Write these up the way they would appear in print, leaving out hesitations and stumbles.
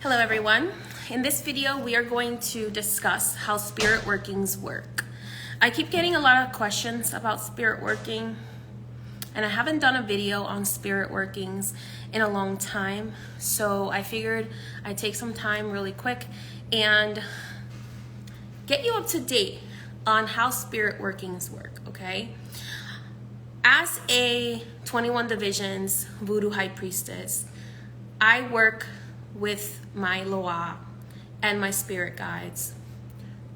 Hello everyone. In this video, we are going to discuss how spirit workings work. I keep getting a lot of questions about spirit working, and I haven't done a video on spirit workings in a long time, so I figured I'd take some time really quick and get you up to date on how spirit workings work, okay? As a 21 divisions Voodoo High Priestess, I work with my loa and my spirit guides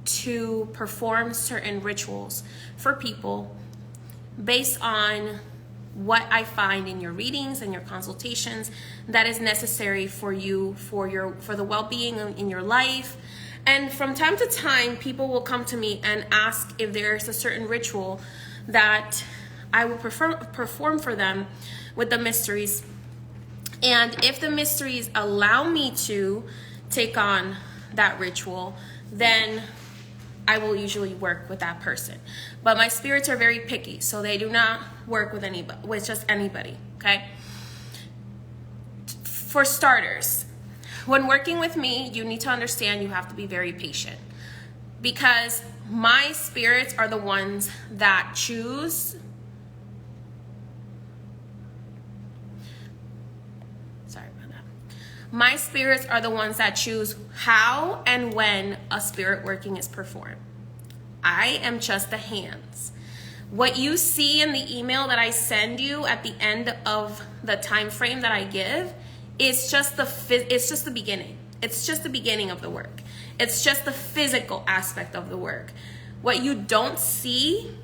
to perform certain rituals for people based on what I find in your readings and your consultations that is necessary for you, for the well-being in your life. And from time to time, people will come to me and ask if there's a certain ritual that I will perform for them with the mysteries. And if the mysteries allow me to take on that ritual, then I will usually work with that person. But my spirits are very picky, so they do not work with anybody, with just anybody, okay? For starters, when working with me, you need to understand you have to be very patient, because my spirits are the ones that choose My spirits are the ones that choose how and when a spirit working is performed. I am just the hands. What you see in the email that I send you at the end of the time frame that I give is just the beginning. It's just the beginning of the work. It's just the physical aspect of the work. What you don't see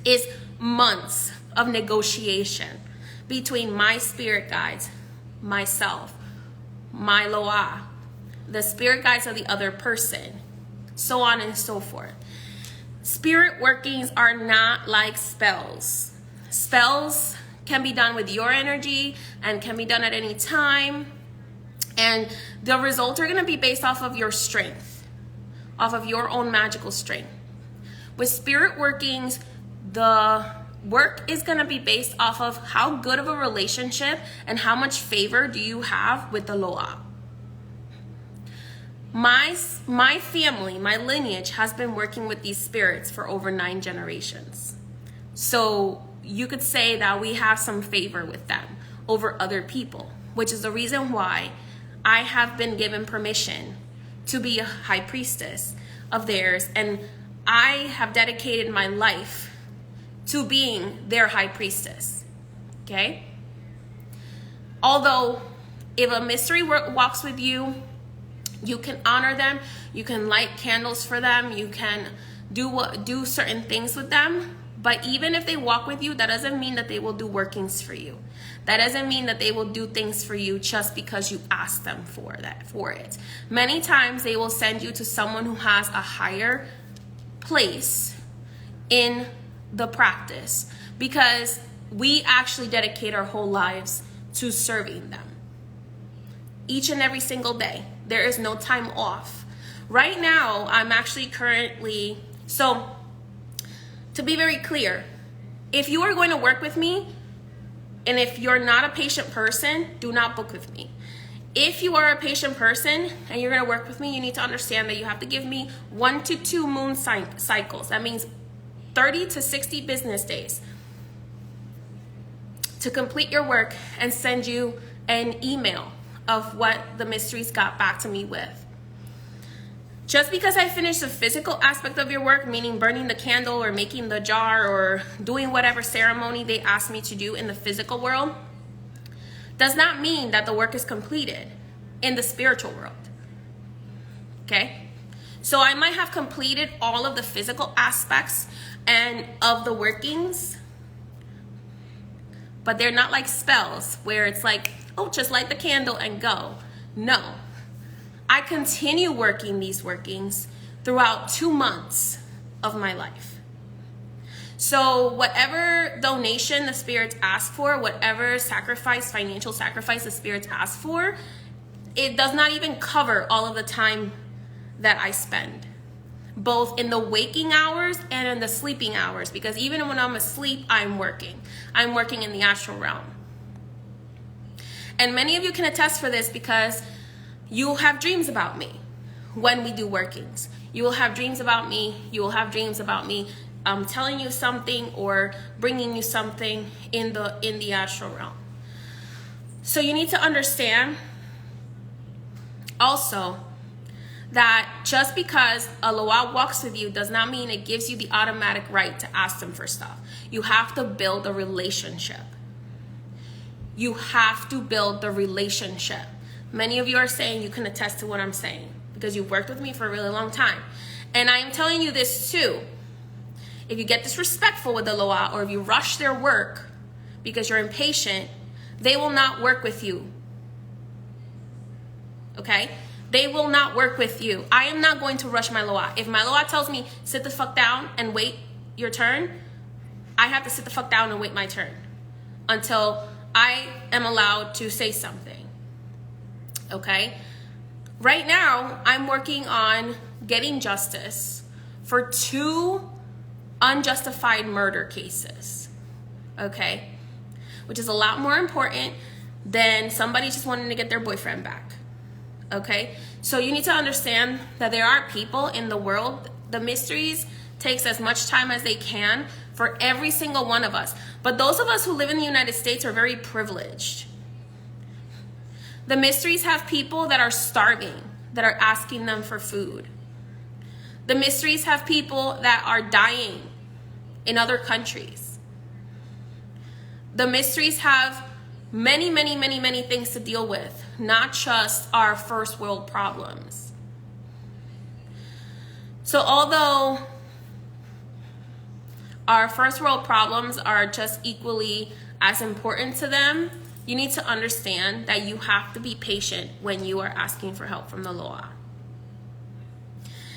is months of negotiation between my spirit guides, myself, my loa, the spirit guides of the other person, so on and so forth. Spirit workings are not like spells. Spells can be done with your energy and can be done at any time, and the results are going to be based off of your strength, off of your own magical strength. With spirit workings, the work is going to be based off of how good of a relationship and how much favor do you have with the loa. My family, my lineage has been working with these spirits for over 9 generations. So you could say that we have some favor with them over other people, which is the reason why I have been given permission to be a high priestess of theirs, and I have dedicated my life to being their high priestess, okay? Although, if a mystery walks with you, you can honor them, you can light candles for them, you can do certain things with them, but even if they walk with you, that doesn't mean that they will do workings for you. That doesn't mean that they will do things for you just because you ask them for it. Many times they will send you to someone who has a higher place in the practice, because we actually dedicate our whole lives to serving them each and every single day. There is no time off. Right now, I'm actually currently, so to be very clear, if you are going to work with me, and if you're not a patient person, do not book with me. If you are a patient person and you're going to work with me, you need to understand that you have to give me 1 to 2 moon cycles. That means 30 to 60 business days to complete your work and send you an email of what the mysteries got back to me with. Just because I finished the physical aspect of your work, meaning burning the candle or making the jar or doing whatever ceremony they asked me to do in the physical world, does not mean that the work is completed in the spiritual world, okay? So I might have completed all of the physical aspects and of the workings, but they're not like spells where it's like, oh, just light the candle and go. No, I continue working these workings throughout 2 months of my life. So whatever donation the spirits ask for, whatever sacrifice, financial sacrifice the spirits ask for, it does not even cover all of the time that I spend, both in the waking hours and in the sleeping hours, because even when I'm asleep, I'm working. I'm working in the astral realm. And many of you can attest for this, because You will have dreams about me when we do workings. You will have dreams about me. You will have dreams about me telling you something or bringing you something in the astral realm. So you need to understand also that just because a loa walks with you does not mean it gives you the automatic right to ask them for stuff. You have to build a relationship. You have to build the relationship. Many of you are saying you can attest to what I'm saying because you've worked with me for a really long time. And I am telling you this too. If you get disrespectful with the loa or if you rush their work because you're impatient, they will not work with you. Okay? They will not work with you. I am not going to rush my loa. If my loa tells me, sit the fuck down and wait your turn, I have to sit the fuck down and wait my turn until I am allowed to say something. Okay? Right now, I'm working on getting justice for 2 unjustified murder cases. Okay? Which is a lot more important than somebody just wanting to get their boyfriend back. Okay, so you need to understand that there are people in the world. The mysteries takes as much time as they can for every single one of us. But those of us who live in the United States are very privileged. The mysteries have people that are starving, that are asking them for food. The mysteries have people that are dying in other countries. The mysteries have many, many, many, many things to deal with, not just our first world problems. So although our first world problems are just equally as important to them, you need to understand that you have to be patient when you are asking for help from the loa.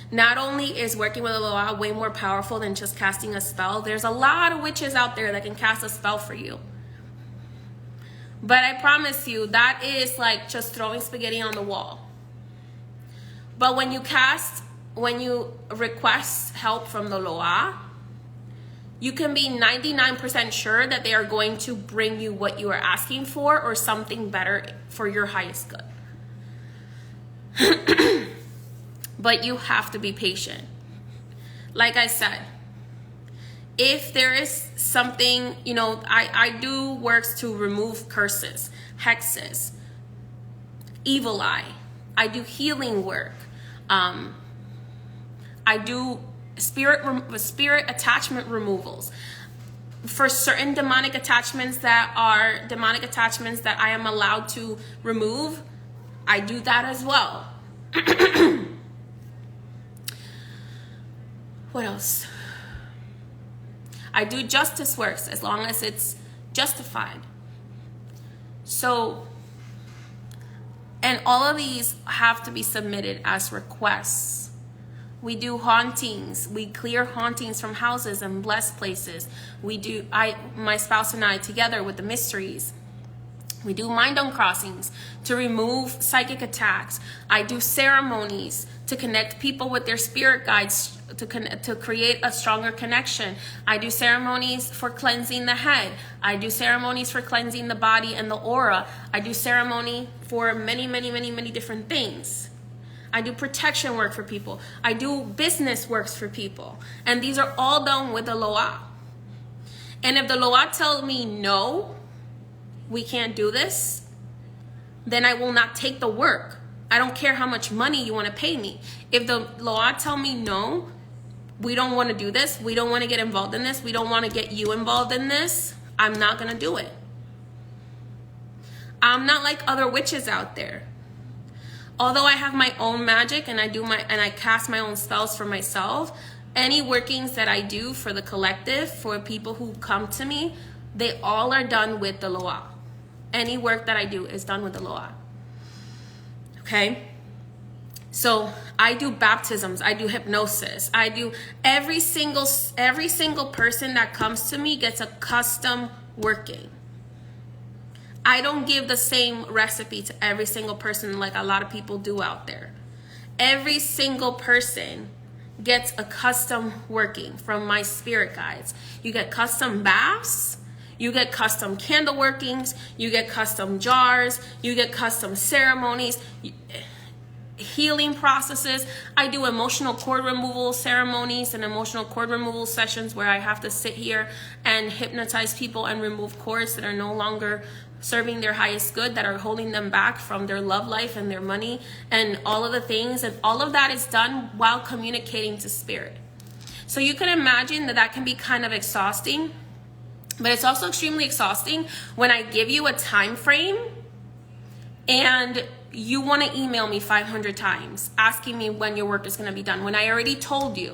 Not only is working with a loa way more powerful than just casting a spell, there's a lot of witches out there that can cast a spell for you. But I promise you, that is like just throwing spaghetti on the wall. But when you request help from the loa, you can be 99% sure that they are going to bring you what you are asking for or something better for your highest good. But you have to be patient. Like I said, if there is something, I do works to remove curses, hexes, evil eye. I do healing work. I do spirit attachment removals. For certain demonic attachments that I am allowed to remove, I do that as well. What else? I do justice works as long as it's justified. So, and all of these have to be submitted as requests. We do hauntings. We clear hauntings from houses and blessed places. My spouse and I together with the mysteries. We do mind uncrossings to remove psychic attacks. I do ceremonies to connect people with their spirit guides to create a stronger connection. I do ceremonies for cleansing the head. I do ceremonies for cleansing the body and the aura. I do ceremony for many, many, many, many different things. I do protection work for people. I do business works for people. And these are all done with the loa. And if the loa tells me no, we can't do this, then I will not take the work. I don't care how much money you want to pay me. If the loa tell me no, we don't want to do this, we don't want to get involved in this, we don't want to get you involved in this, I'm not going to do it. I'm not like other witches out there. Although I have my own magic and I cast my own spells for myself, any workings that I do for the collective, for people who come to me, they all are done with the loa. Any work that I do is done with the loa. Okay? So I do baptisms, I do hypnosis, I do every single person that comes to me gets a custom working. I don't give the same recipe to every single person like a lot of people do out there. Every single person gets a custom working from my spirit guides. You get custom baths, you get custom candle workings, you get custom jars, you get custom ceremonies. healing processes. I do emotional cord removal ceremonies and emotional cord removal sessions where I have to sit here and hypnotize people and remove cords that are no longer serving their highest good, that are holding them back from their love life and their money and all of the things. And all of that is done while communicating to spirit. So you can imagine that that can be kind of exhausting, but it's also extremely exhausting when I give you a time frame and you want to email me 500 times asking me when your work is going to be done, when I already told you.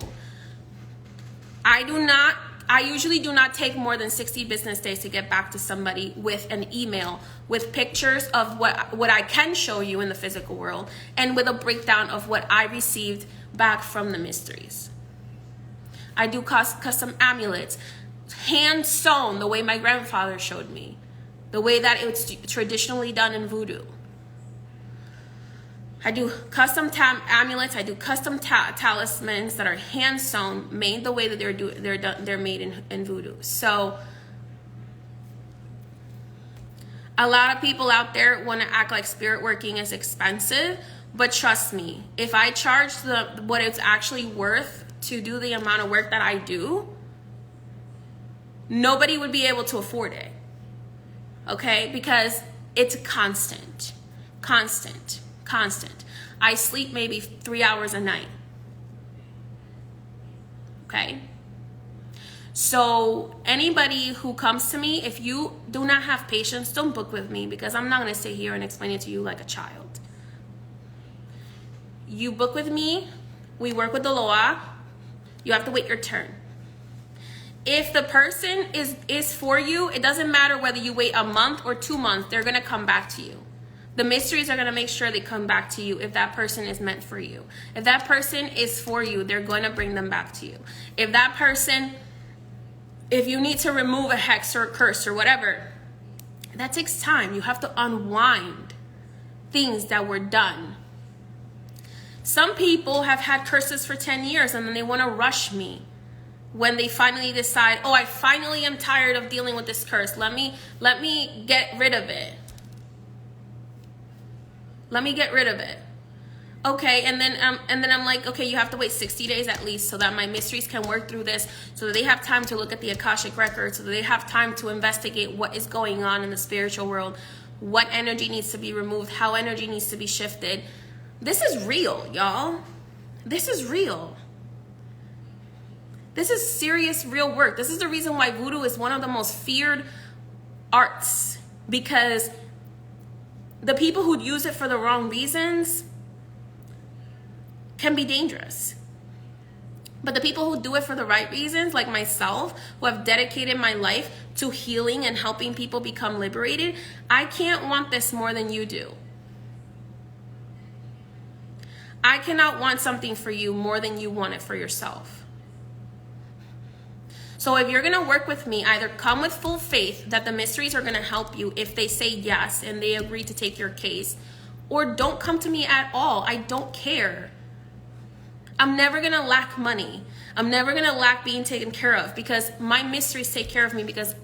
I usually do not take more than 60 business days to get back to somebody with an email, with pictures of what I can show you in the physical world, and with a breakdown of what I received back from the mysteries. I do custom amulets, hand sewn the way my grandfather showed me, the way that it's traditionally done in voodoo. I do custom amulets. I do custom talismans that are hand sewn, made the way that they're made in voodoo. So a lot of people out there want to act like spirit working is expensive, but trust me, if I charge what it's actually worth to do the amount of work that I do, nobody would be able to afford it. Okay? Because it's constant. I sleep maybe 3 hours a night. Okay? So anybody who comes to me, if you do not have patience, don't book with me, because I'm not going to sit here and explain it to you like a child. You book with me, we work with the Loa, you have to wait your turn. If the person is for you, it doesn't matter whether you wait a month or 2 months, they're going to come back to you. The mysteries are going to make sure they come back to you if that person is meant for you. If that person is for you, they're going to bring them back to you. If that person, if you need to remove a hex or a curse or whatever, that takes time. You have to unwind things that were done. Some people have had curses for 10 years and then they want to rush me when they finally decide, oh, I finally am tired of dealing with this curse. Let me get rid of it. Let me get rid of it. Okay, and then I'm like, okay, you have to wait 60 days at least so that my mysteries can work through this, so that they have time to look at the Akashic records, so that they have time to investigate what is going on in the spiritual world, what energy needs to be removed, how energy needs to be shifted. This is real, y'all. This is real. This is serious, real work. This is the reason why voodoo is one of the most feared arts, because the people who use it for the wrong reasons can be dangerous. But the people who do it for the right reasons, like myself, who have dedicated my life to healing and helping people become liberated, I can't want this more than you do. I cannot want something for you more than you want it for yourself. So if you're going to work with me, either come with full faith that the mysteries are going to help you if they say yes and they agree to take your case, or don't come to me at all. I don't care. I'm never going to lack money. I'm never going to lack being taken care of, because my mysteries take care of me, because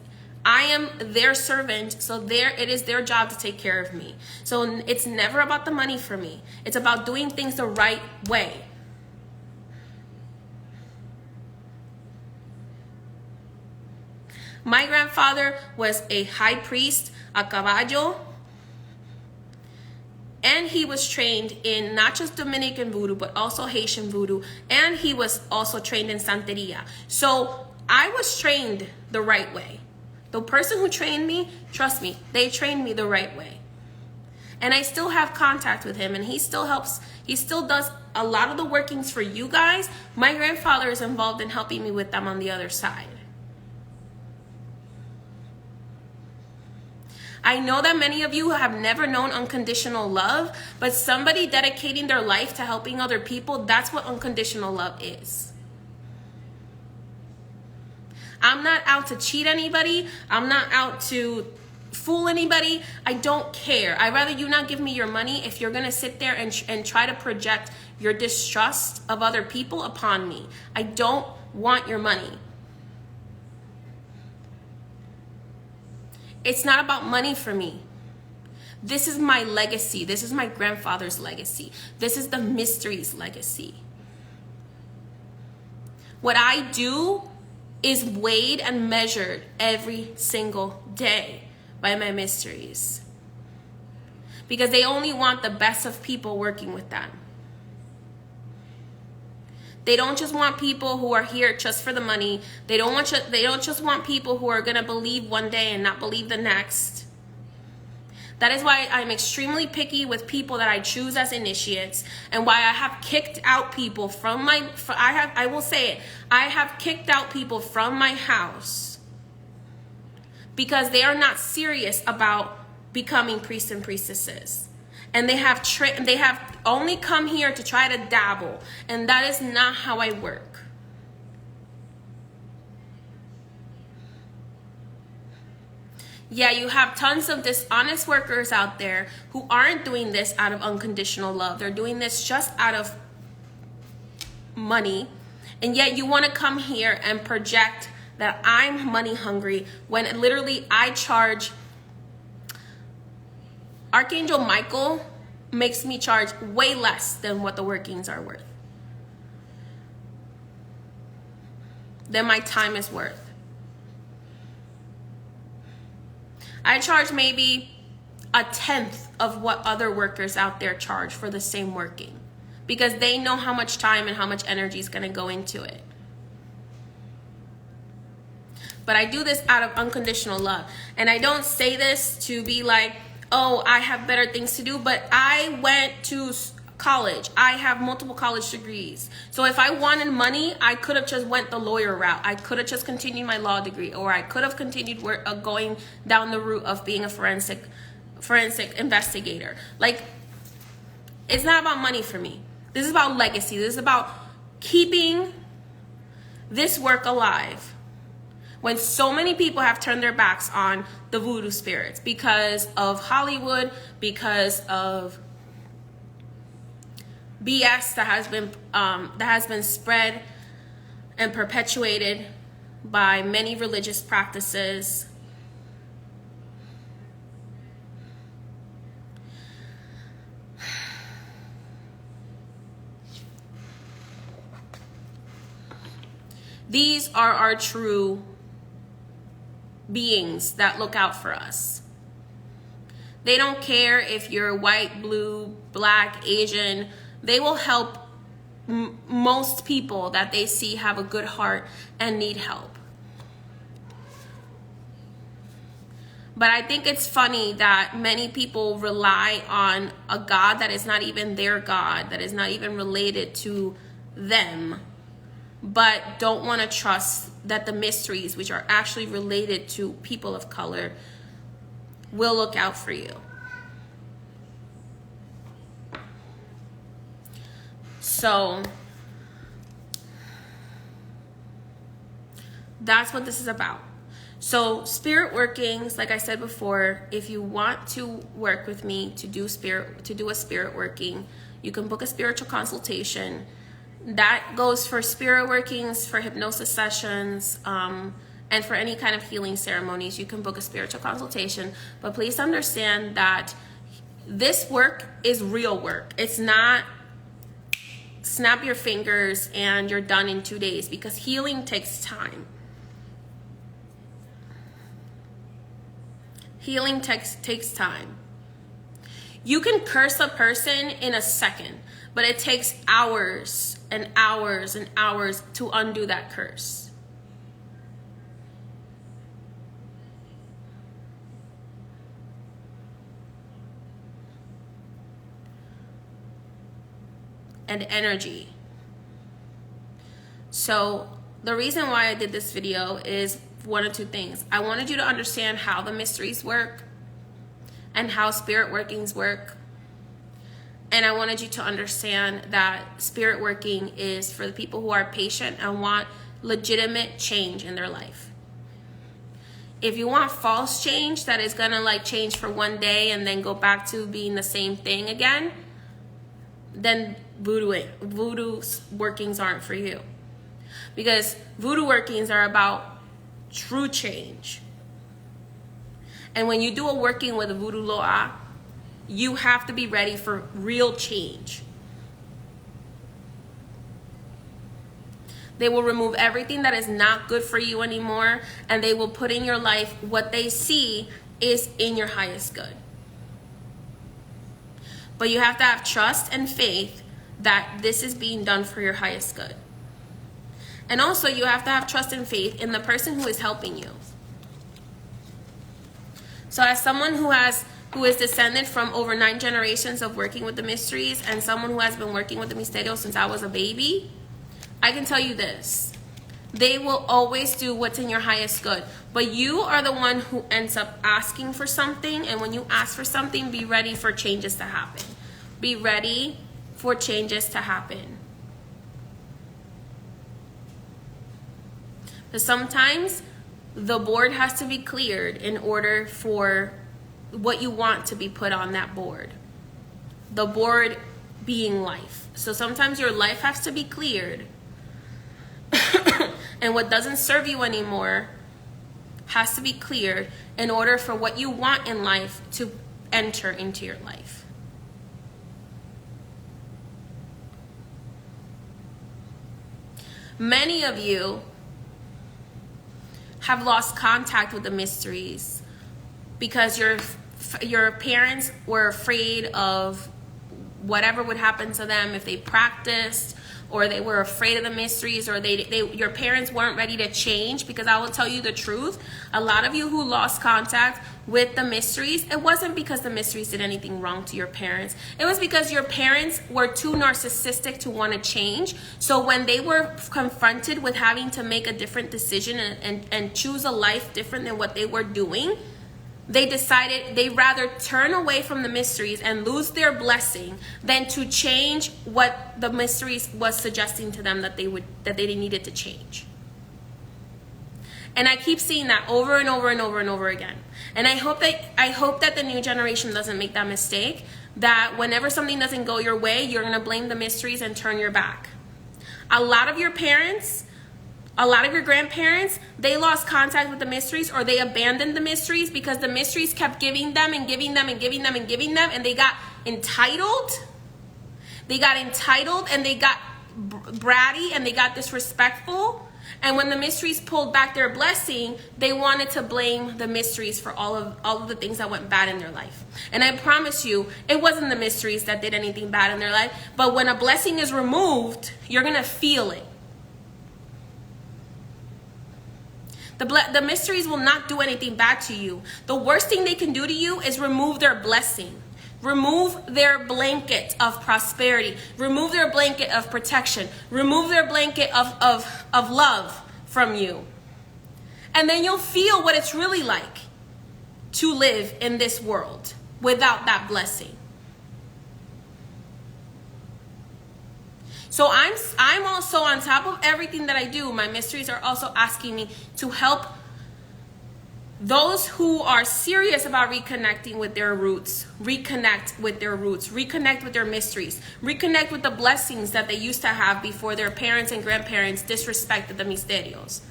I am their servant. So it is their job to take care of me. So it's never about the money for me. It's about doing things the right way. My grandfather was a high priest, a caballo, and he was trained in not just Dominican voodoo, but also Haitian voodoo, and he was also trained in Santeria. So I was trained the right way. The person who trained me, trust me, they trained me the right way. And I still have contact with him, and he still helps. He still does a lot of the workings for you guys. My grandfather is involved in helping me with them on the other side. I know that many of you have never known unconditional love, but somebody dedicating their life to helping other people, that's what unconditional love is. I'm not out to cheat anybody. I'm not out to fool anybody. I don't care. I'd rather you not give me your money if you're going to sit there and try to project your distrust of other people upon me. I don't want your money. It's not about money for me. This is my legacy. This is my grandfather's legacy. This is the mysteries legacy. What I do is weighed and measured every single day by my mysteries. Because they only want the best of people working with them. They don't just want people who are here just for the money. They don't just want people who are going to believe one day and not believe the next. That is why I'm extremely picky with people that I choose as initiates, and why I have kicked out people from I will say it, I have kicked out people from my house because they are not serious about becoming priests and priestesses. And they have only come here to try to dabble, and that is not how I work. Yeah, you have tons of dishonest workers out there who aren't doing this out of unconditional love. They're doing this just out of money. And yet you want to come here and project that I'm money hungry when literally I charge. Archangel Michael makes me charge way less than what the workings are worth. Than my time is worth. I charge maybe 1/10 of what other workers out there charge for the same working, because they know how much time and how much energy is going to go into it. But I do this out of unconditional love. And I don't say this to be like, oh, I have better things to do, but I went to college. I have multiple college degrees. So if I wanted money, I could have just went the lawyer route. I could have just continued my law degree, or I could have continued going down the route of being a forensic investigator. Like, it's not about money for me. This is about legacy. This is about keeping this work alive. When so many people have turned their backs on the voodoo spirits because of Hollywood, because of BS that has been spread and perpetuated by many religious practices. These are our true beings that look out for us. They don't care if you're white, blue, black, Asian. They will help most people that they see have a good heart and need help. But I think it's funny that many people rely on a God that is not even their God, that is not even related to them, but don't want to trust that the mysteries, which are actually related to people of color, will look out for you. So that's what this is about. So spirit workings, like I said before, if you want to work with me to do a spirit working, you can book a spiritual consultation. That goes for spirit workings, for hypnosis sessions, and for any kind of healing ceremonies. You can book a spiritual consultation. But please understand that this work is real work. It's not snap your fingers and you're done in 2 days, because healing takes time. Healing takes time. You can curse a person in a second, but it takes hours and hours and hours to undo that curse. And energy. So the reason why I did this video is one of two things. I wanted you to understand how the mysteries work and how spirit workings work. And I wanted you to understand that spirit working is for the people who are patient and want legitimate change in their life. If you want false change that is gonna like change for one day and then go back to being the same thing again, then voodoo workings aren't for you. Because voodoo workings are about true change. And when you do a working with a voodoo loa, You have to be ready for real change. They will remove everything that is not good for you anymore, and they will put in your life what they see is in your highest good. But you have to have trust and faith that this is being done for your highest good. And also you have to have trust and faith in the person who is helping you. So as someone who is descended from over 9 generations of working with the mysteries, and someone who has been working with the Misterios since I was a baby, I can tell you this: they will always do what's in your highest good. But you are the one who ends up asking for something, and when you ask for something, be ready for changes to happen. Be ready for changes to happen. Because sometimes the board has to be cleared in order for what you want to be put on that board. The board being life. So sometimes your life has to be cleared. And what doesn't serve you anymore has to be cleared in order for what you want in life to enter into your life. Many of you have lost contact with the mysteries because your parents were afraid of whatever would happen to them if they practiced, or they were afraid of the mysteries, or your parents weren't ready to change. Because I will tell you the truth, a lot of you who lost contact with the mysteries, it wasn't because the mysteries did anything wrong to your parents. It was because your parents were too narcissistic to want to change. So when they were confronted with having to make a different decision and choose a life different than what they were doing, they decided they'd rather turn away from the mysteries and lose their blessing than to change what the mysteries was suggesting to them that they needed to change. And I keep seeing that over and over and over and over again. And I hope that the new generation doesn't make that mistake, that whenever something doesn't go your way, you're going to blame the mysteries and turn your back. A lot of your parents, a lot of your grandparents, they lost contact with the mysteries, or they abandoned the mysteries because the mysteries kept giving them and giving them and giving them and giving them, and they got entitled. They got entitled, and they got bratty, and they got disrespectful. And when the mysteries pulled back their blessing, they wanted to blame the mysteries for all of the things that went bad in their life. And I promise you, it wasn't the mysteries that did anything bad in their life. But when a blessing is removed, you're going to feel it. The mysteries will not do anything bad to you. The worst thing they can do to you is remove their blessing. Remove their blanket of prosperity. Remove their blanket of protection. Remove their blanket of love from you. And then you'll feel what it's really like to live in this world without that blessing. So I'm also, on top of everything that I do, my mysteries are also asking me to help those who are serious about reconnecting with their roots, reconnect with their roots, reconnect with their mysteries, reconnect with the blessings that they used to have before their parents and grandparents disrespected the Misterios.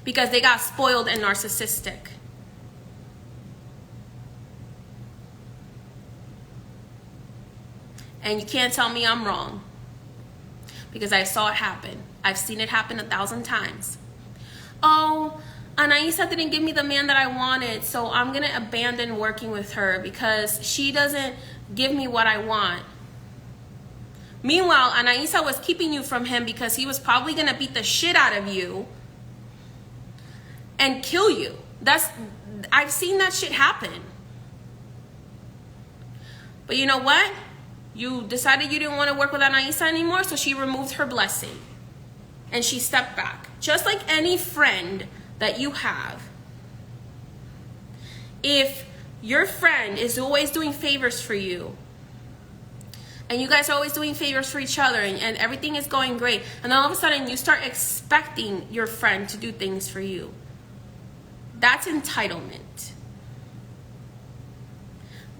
Because they got spoiled and narcissistic. And you can't tell me I'm wrong, because I saw it happen. I've seen it happen 1,000 times. Oh, Anaisa didn't give me the man that I wanted, so I'm going to abandon working with her because she doesn't give me what I want. Meanwhile, Anaisa was keeping you from him because he was probably going to beat the shit out of you and kill you. I've seen that shit happen. But you know what? You decided you didn't want to work with Anaisa anymore, so she removed her blessing. And she stepped back. Just like any friend that you have. If your friend is always doing favors for you, and you guys are always doing favors for each other, and everything is going great, and then all of a sudden you start expecting your friend to do things for you, that's entitlement.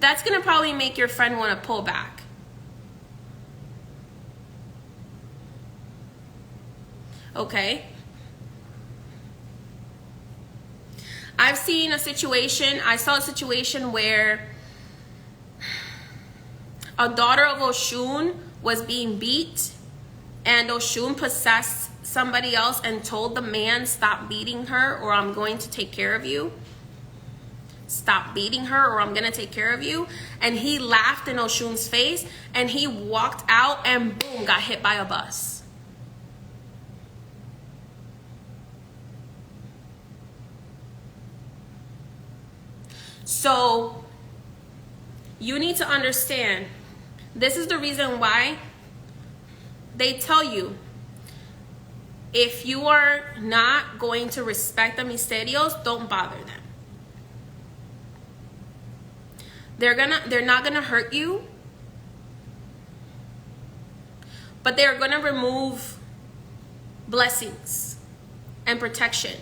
That's going to probably make your friend want to pull back. Okay? I saw a situation where a daughter of Oshun was being beat, and Oshun possessed somebody else and told the man, stop beating her or I'm going to take care of you. Stop beating her or I'm going to take care of you. And he laughed in Oshun's face, and he walked out and boom, got hit by a bus. So you need to understand, this is the reason why they tell you, if you are not going to respect the Misterios, don't bother them. They're not gonna hurt you, but they're gonna remove blessings and protection.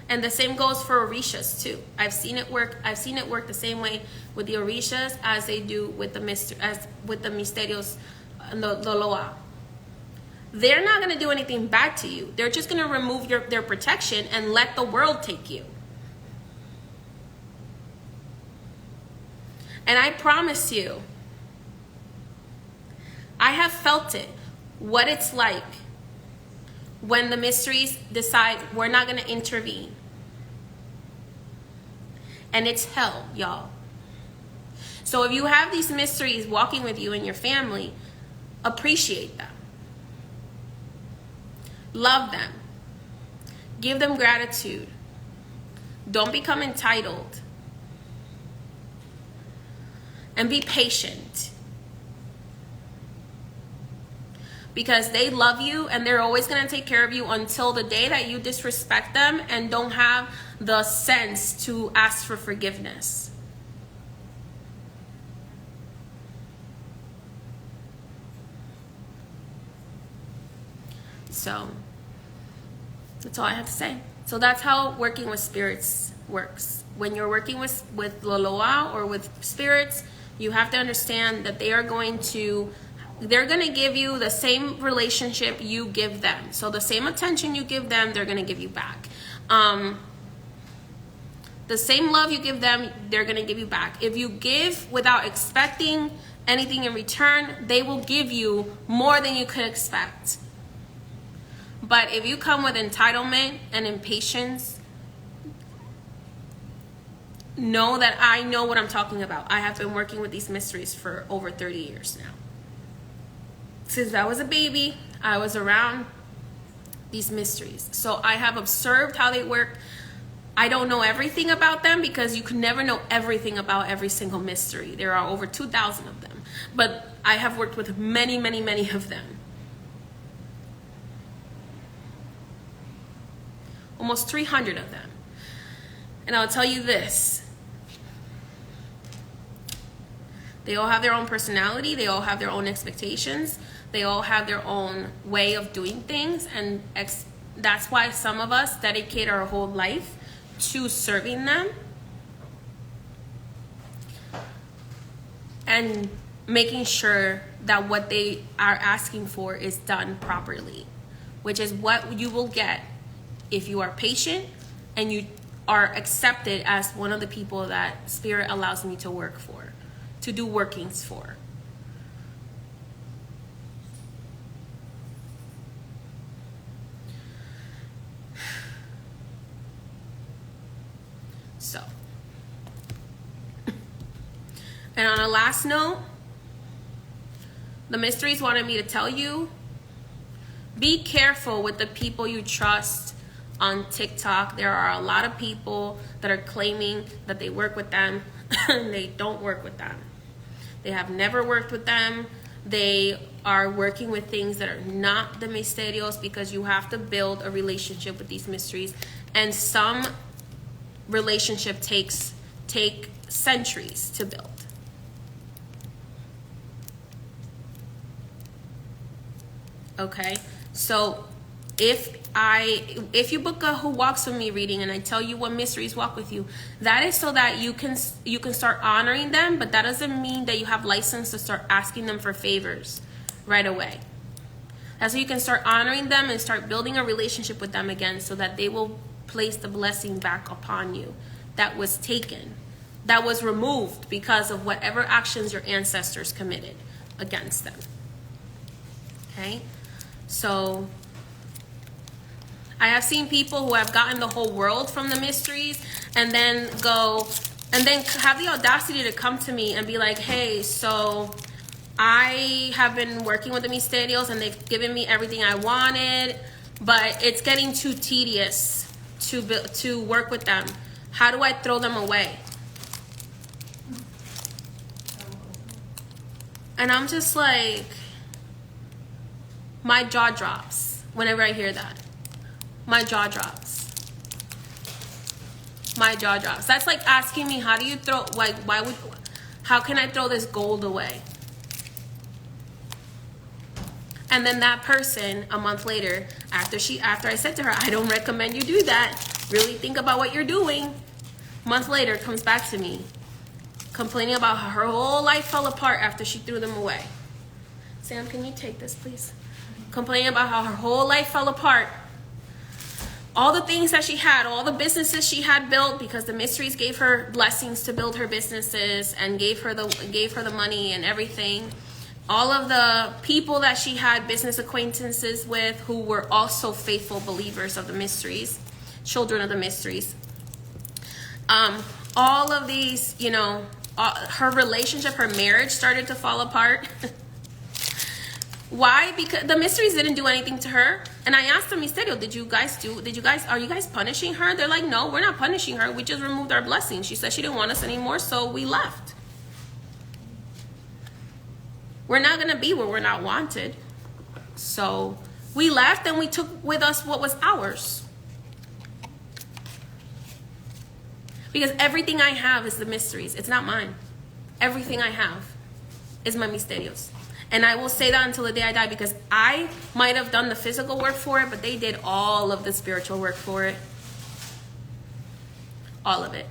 And the same goes for Orishas too. I've seen it work the same way with the Orishas as they do with the Misterios and the Loa. They're not going to do anything bad to you. They're just going to remove their protection and let the world take you. And I promise you, I have felt it, what it's like when the mysteries decide we're not going to intervene. And it's hell, y'all. So if you have these mysteries walking with you and your family, appreciate them. Love them. Give them gratitude. Don't become entitled. And be patient. Because they love you and they're always going to take care of you until the day that you disrespect them and don't have the sense to ask for forgiveness. So that's all I have to say. So that's how working with spirits works. When you're working with Loloa or with spirits, you have to understand that they're going to give you the same relationship you give them. So the same attention you give them, they're going to give you back. The same love you give them, they're going to give you back. If you give without expecting anything in return, they will give you more than you could expect. But if you come with entitlement and impatience, know that I know what I'm talking about. I have been working with these mysteries for over 30 years now. Since I was a baby, I was around these mysteries. So I have observed how they work. I don't know everything about them because you can never know everything about every single mystery. There are over 2,000 of them. But I have worked with many, many, many of them. Almost 300 of them. And I'll tell you this. They all have their own personality. They all have their own expectations. They all have their own way of doing things. And that's why some of us dedicate our whole life to serving them and making sure that what they are asking for is done properly, which is what you will get if you are patient and you are accepted as one of the people that Spirit allows me to work for, to do workings for. So, and on a last note, the mysteries wanted me to tell you, be careful with the people you trust on TikTok. There are a lot of people that are claiming that they work with them and they don't work with them. They have never worked with them. They are working with things that are not the Misterios, because you have to build a relationship with these mysteries, and some relationship take centuries to build. Okay, so if you book a Who Walks With Me reading and I tell you what mysteries walk with you, that is so that you can start honoring them, but that doesn't mean that you have license to start asking them for favors right away. That's so you can start honoring them and start building a relationship with them again, so that they will place the blessing back upon you that was taken, that was removed because of whatever actions your ancestors committed against them. Okay? So I have seen people who have gotten the whole world from the mysteries and then have the audacity to come to me and be like, hey, so I have been working with the Misterios and they've given me everything I wanted, but it's getting too tedious to work with them. How do I throw them away? And I'm just like, my jaw drops whenever I hear that. My jaw drops. My jaw drops. That's like asking me, how do you throw, like, how can I throw this gold away? And then that person, a month later, after I said to her, I don't recommend you do that, really think about what you're doing, a month later comes back to me complaining about how her whole life fell apart after she threw them away. Sam, can you take this, please? Complaining about how her whole life fell apart. All the things that she had, all the businesses she had built, because the mysteries gave her blessings to build her businesses and gave her the money and everything. All of the people that she had business acquaintances with who were also faithful believers of the mysteries, children of the mysteries. All of these, you know, her relationship, her marriage started to fall apart. Why? Because the mysteries didn't do anything to her. And I asked them, Misterio, are you guys punishing her? They're like, no, we're not punishing her. We just removed our blessings. She said she didn't want us anymore, so we left. We're not going to be where we're not wanted. So we left and we took with us what was ours. Because everything I have is the mysteries. It's not mine. Everything I have is my Misterios. And I will say that until the day I die, because I might have done the physical work for it, but they did all of the spiritual work for it. All of it.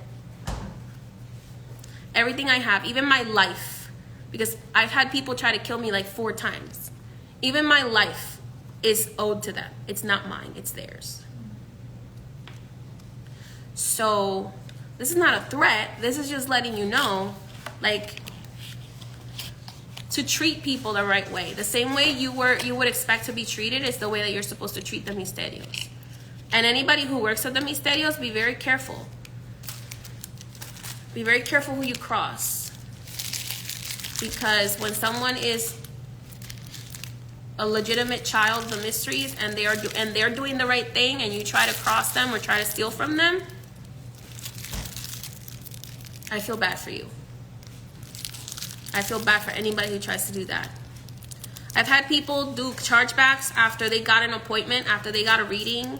Everything I have, even my life. Because I've had people try to kill me like 4 times. Even my life is owed to them. It's not mine, it's theirs. So this is not a threat. This is just letting you know, like, to treat people the right way. The same way you would expect to be treated is the way that you're supposed to treat the Misterios. And anybody who works with the Misterios, be very careful. Be very careful who you cross. Because when someone is a legitimate child of the mysteries and they're doing the right thing, and you try to cross them or try to steal from them, I feel bad for you. I feel bad for anybody who tries to do that. I've had people do chargebacks after they got an appointment, after they got a reading,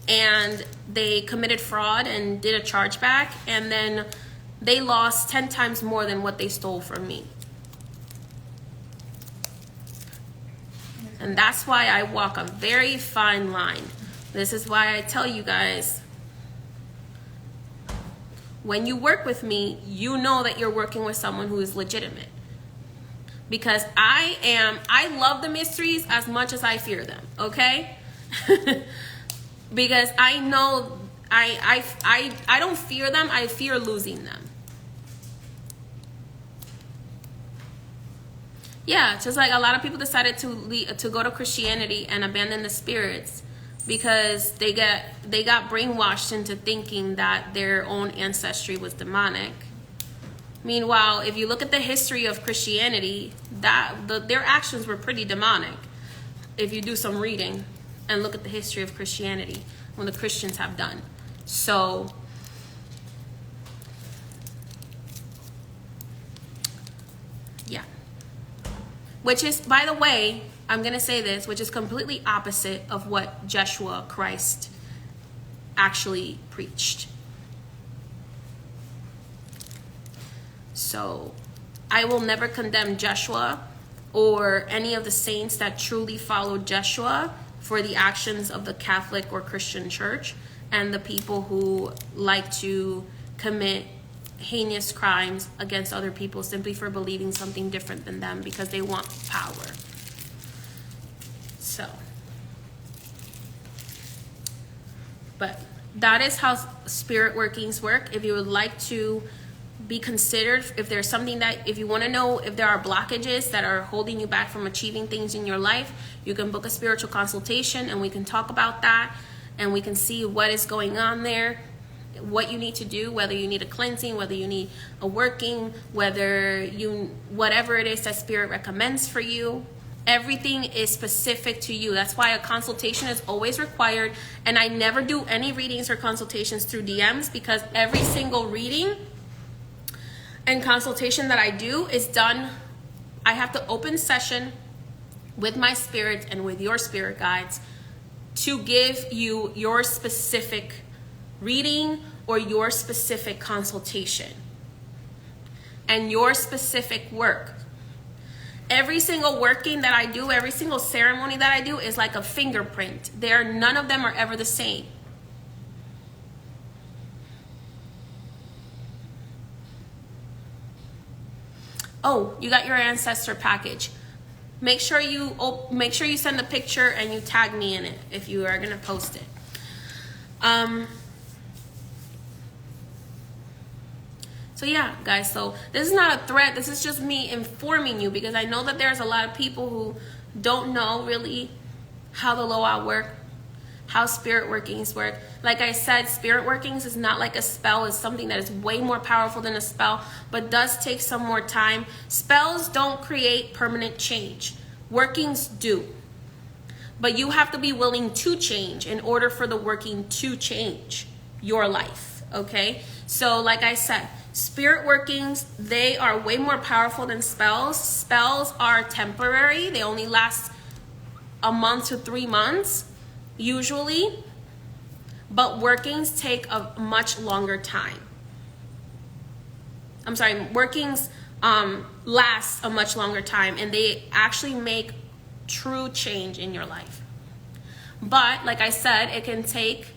and they committed fraud and did a chargeback, and then they lost 10 times more than what they stole from me. And that's why I walk a very fine line. This is why I tell you guys, when you work with me, you know that you're working with someone who is legitimate. Because I love the mysteries as much as I fear them, okay? Because I know, I don't fear them, I fear losing them. Yeah, just like a lot of people decided to go to Christianity and abandon the spirits because they got brainwashed into thinking that their own ancestry was demonic. Meanwhile, if you look at the history of Christianity, their actions were pretty demonic. If you do some reading and look at the history of Christianity, what the Christians have done. So yeah. Which is, by the way, I'm going to say this, which is completely opposite of what Jeshua Christ actually preached. So I will never condemn Jeshua or any of the saints that truly followed Jeshua for the actions of the Catholic or Christian church and the people who like to commit heinous crimes against other people simply for believing something different than them because they want power. So So, but that is how spirit workings work. If you would like to be considered, if there's something that, if you want to know if there are blockages that are holding you back from achieving things in your life, you can book a spiritual consultation and we can talk about that and we can see what is going on there, what you need to do, whether you need a cleansing, whether you need a working, whatever it is that spirit recommends for you. Everything is specific to you. That's why a consultation is always required. And I never do any readings or consultations through DMs, because every single reading and consultation that I do is done. I have to open session with my spirit and with your spirit guides to give you your specific reading or your specific consultation and your specific work. Every single working that I do, every single ceremony that I do is like a fingerprint. None of them are ever the same. Oh, you got your ancestor package. Make sure you send a picture and you tag me in it if you are gonna post it. So yeah, guys, so this is not a threat. This is just me informing you, because I know that there's a lot of people who don't know really how the Loa work, how spirit workings work. Like I said, spirit workings is not like a spell. It's something that is way more powerful than a spell, but does take some more time. Spells don't create permanent change. Workings do. But you have to be willing to change in order for the working to change your life, okay? So like I said, spirit workings, they are way more powerful than spells. Spells are temporary. They only last a month to 3 months, usually. But workings take a much longer time. I'm sorry, workings last a much longer time, and they actually make true change in your life. But like I said, it can take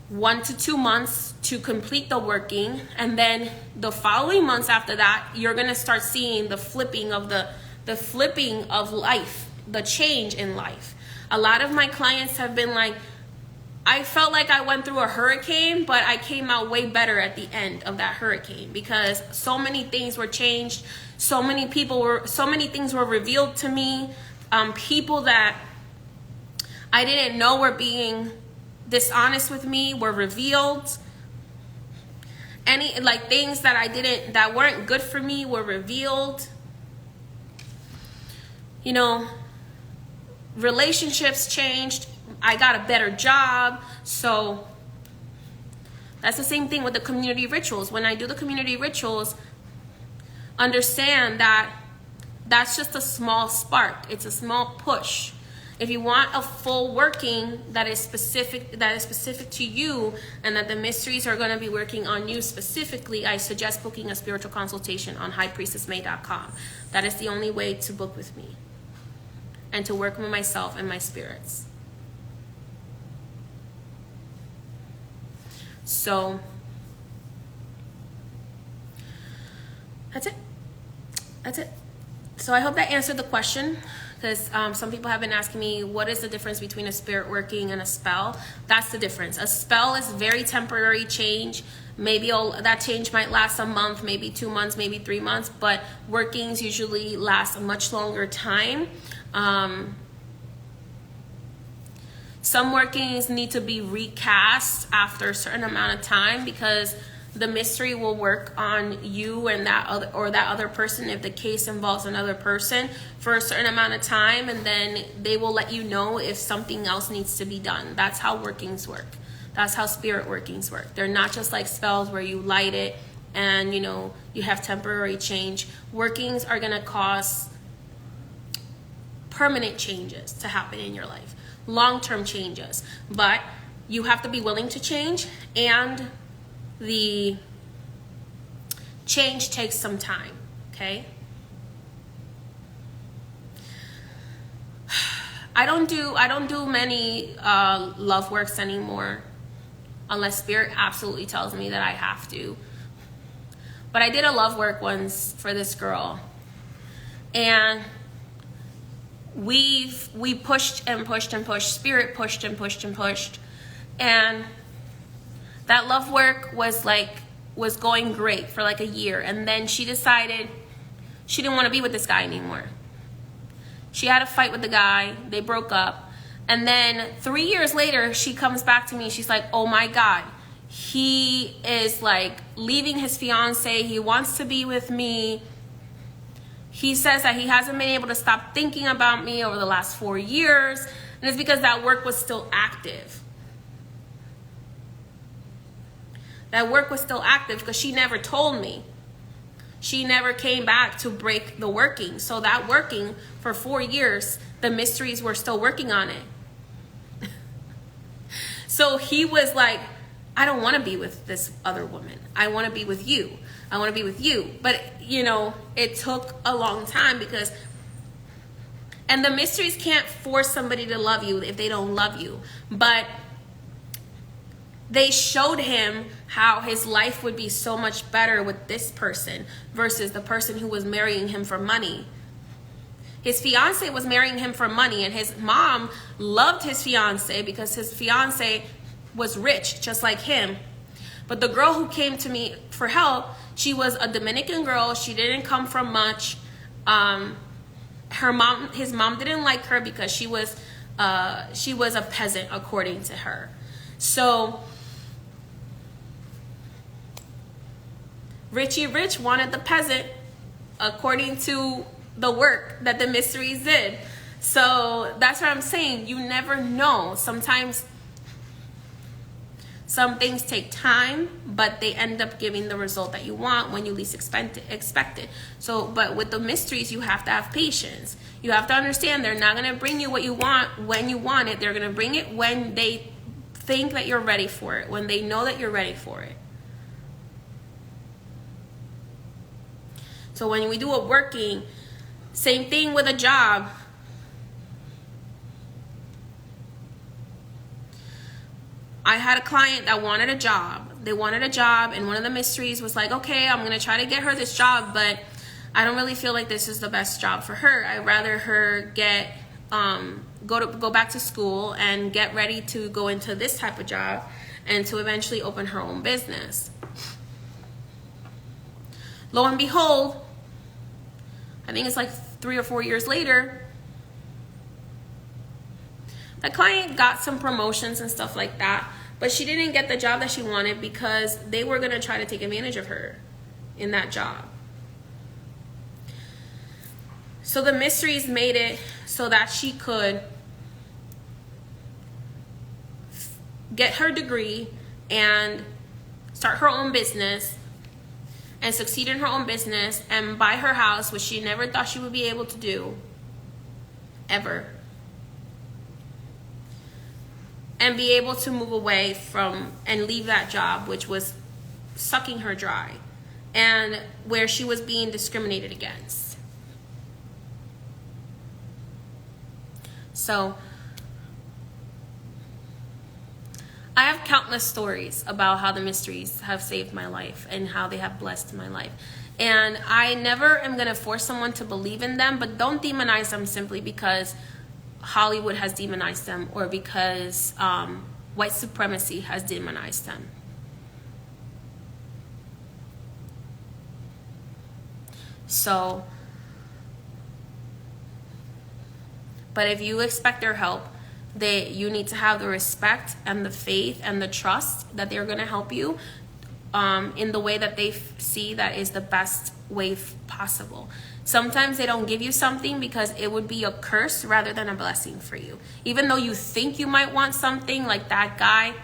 1 to 2 months to complete the working, and then the following months after that, you're gonna start seeing the flipping of life, the change in life. A lot of my clients have been like, I felt like I went through a hurricane, but I came out way better at the end of that hurricane, because so many things were changed, so many things were revealed to me. People that I didn't know were being dishonest with me were revealed. Things that weren't good for me were revealed. You know, relationships changed. I got a better job. So that's the same thing with the community rituals. When I do the community rituals, understand that that's just a small spark. It's a small push. If you want a full working that is specific to you, and that the mysteries are going to be working on you specifically, I suggest booking a spiritual consultation on highpriestessmay.com. That is the only way to book with me and to work with myself and my spirits. So that's it. So I hope that answered the question, because some people have been asking me, what is the difference between a spirit working and a spell? That's the difference. A spell is very temporary change. Maybe that change might last a month, maybe 2 months, maybe 3 months, but workings usually last a much longer time. Some workings need to be recast after a certain amount of time, because the mystery will work on you and that other person if the case involves another person for a certain amount of time, and then they will let you know if something else needs to be done. That's how workings work. That's how spirit workings work. They're not just like spells where you light it and you have temporary change. Workings are going to cause permanent changes to happen in your life, long-term changes, but you have to be willing to change, and the change takes some time, okay? I don't do many love works anymore, unless spirit absolutely tells me that I have to. But I did a love work once for this girl, and we pushed and pushed and pushed. Spirit pushed and pushed and pushed. And that love work was going great for like a year. And then she decided she didn't want to be with this guy anymore. She had a fight with the guy. They broke up. And then 3 years later, she comes back to me. She's like, oh my God, he is like leaving his fiance. He wants to be with me. He says that he hasn't been able to stop thinking about me over the last 4 years. And it's because that work was still active. That work was still active because she never told me. She never came back to break the working. So that working for 4 years, the mysteries were still working on it. So he was like, I don't want to be with this other woman. I want to be with you. I want to be with you. But, you know, it took a long time because, and the mysteries can't force somebody to love you if they don't love you. But they showed him how his life would be so much better with this person versus the person who was marrying him for money. His fiance was marrying him for money, and his mom loved his fiance because his fiance was rich, just like him. But the girl who came to me for help, she was a Dominican girl. She didn't come from much. His mom didn't like her because she was a peasant, according to her. So Richie Rich wanted the peasant, according to the work that the mysteries did. So that's what I'm saying. You never know. Sometimes some things take time, but they end up giving the result that you want when you least expect it. So, but with the mysteries, you have to have patience. You have to understand they're not going to bring you what you want when you want it. They're going to bring it when they think that you're ready for it, when they know that you're ready for it. So when we do a working, same thing with a job. I had a client that wanted a job. They wanted a job, and one of the mysteries was like, okay, I'm going to try to get her this job, but I don't really feel like this is the best job for her. I'd rather her get go back to school and get ready to go into this type of job and to eventually open her own business. Lo and behold, I think it's like 3 or 4 years later, the client got some promotions and stuff like that, but she didn't get the job that she wanted because they were going to try to take advantage of her in that job. So the mysteries made it so that she could get her degree and start her own business and succeed in her own business and buy her house, which she never thought she would be able to do, ever. And be able to move away from and leave that job, which was sucking her dry and where she was being discriminated against. So I have countless stories about how the mysteries have saved my life and how they have blessed my life. And I never am going to force someone to believe in them, but don't demonize them simply because Hollywood has demonized them or because white supremacy has demonized them. So, but if you expect their help, you need to have the respect and the faith and the trust that they're going to help you in the way that they see that is the best way possible. Sometimes they don't give you something because it would be a curse rather than a blessing for you. Even though you think you might want something, like that guy,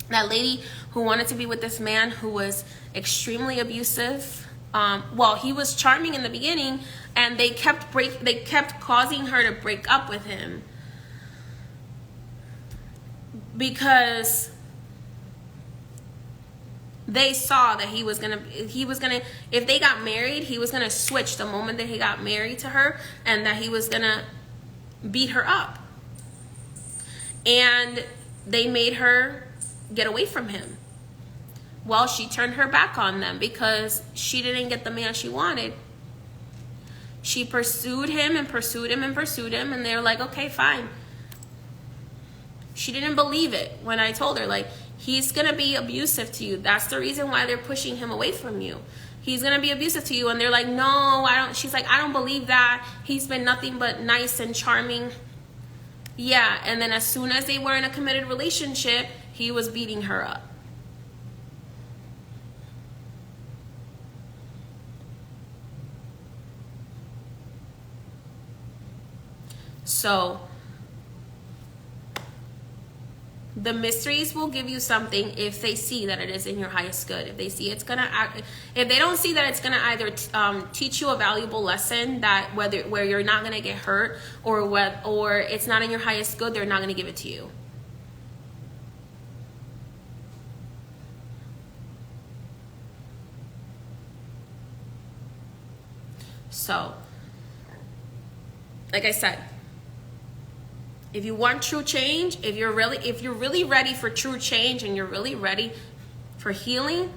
that lady who wanted to be with this man who was extremely abusive. Well, he was charming in the beginning, and they kept causing her to break up with him because they saw that he was gonna, if they got married, he was gonna switch the moment that he got married to her, and that he was gonna beat her up. And they made her get away from him. Well, she turned her back on them because she didn't get the man she wanted. She pursued him and pursued him and pursued him, and they're like, okay, fine. She didn't believe it when I told her, like, he's gonna be abusive to you. That's the reason why they're pushing him away from you. He's gonna be abusive to you. And they're like, no, I don't. She's like, I don't believe that. He's been nothing but nice and charming. Yeah, and then as soon as they were in a committed relationship, he was beating her up. So the mysteries will give you something if they see that it is in your highest good. If they see it's gonna, if they don't see that it's gonna either teach you a valuable lesson that where you're not gonna get hurt, or it's not in your highest good, they're not gonna give it to you. So, like I said, if you want true change, if you're really ready for true change and you're really ready for healing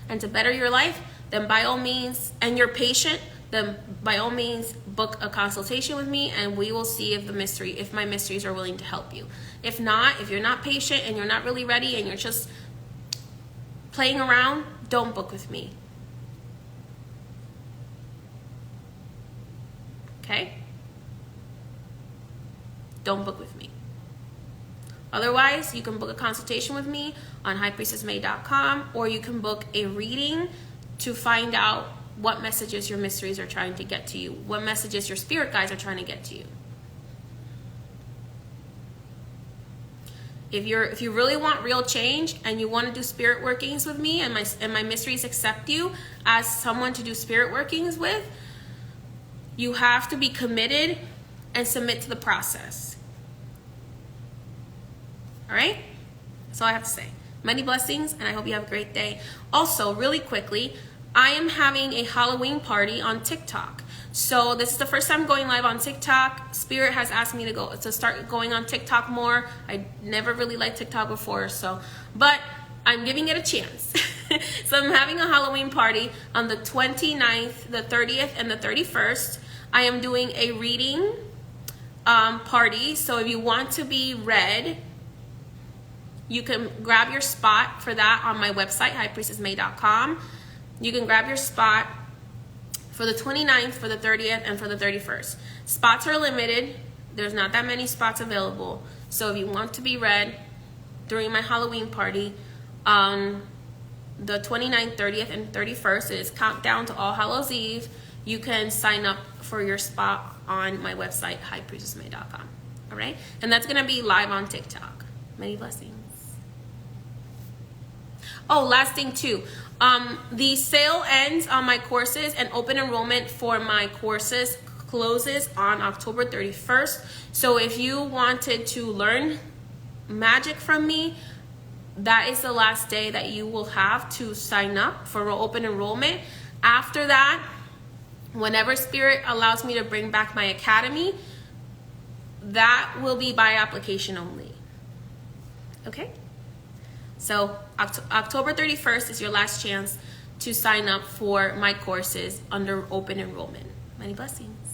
and to better your life, then by all means, and you're patient, then by all means book a consultation with me and we will see if my mysteries are willing to help you. If not, if you're not patient and you're not really ready and you're just playing around, don't book with me. Okay? Don't book with me. Otherwise, you can book a consultation with me on highpriestessmay.com, or you can book a reading to find out what messages your mysteries are trying to get to you, what messages your spirit guides are trying to get to you. If you really want real change and you want to do spirit workings with me and my mysteries accept you as someone to do spirit workings with, you have to be committed and submit to the process. All right? That's all I have to say. Many blessings, and I hope you have a great day. Also, really quickly, I am having a Halloween party on TikTok. So this is the first time going live on TikTok. Spirit has asked me to start going on TikTok more. I never really liked TikTok before, but I'm giving it a chance. So I'm having a Halloween party on the 29th, the 30th, and the 31st. I am doing a reading party. So if you want to be read, you can grab your spot for that on my website, highpriestessmay.com. You can grab your spot for the 29th, for the 30th, and for the 31st. Spots are limited. There's not that many spots available. So if you want to be read during my Halloween party, the 29th, 30th, and 31st, it is countdown to All Hallows Eve. You can sign up for your spot on my website, highpriestessmay.com. All right? And that's going to be live on TikTok. Many blessings. Oh, last thing too. The sale ends on my courses, and open enrollment for my courses closes on October 31st. So if you wanted to learn magic from me, that is the last day that you will have to sign up for open enrollment. After that, whenever Spirit allows me to bring back my academy, that will be by application only. Okay? So October 31st is your last chance to sign up for my courses under open enrollment. Many blessings.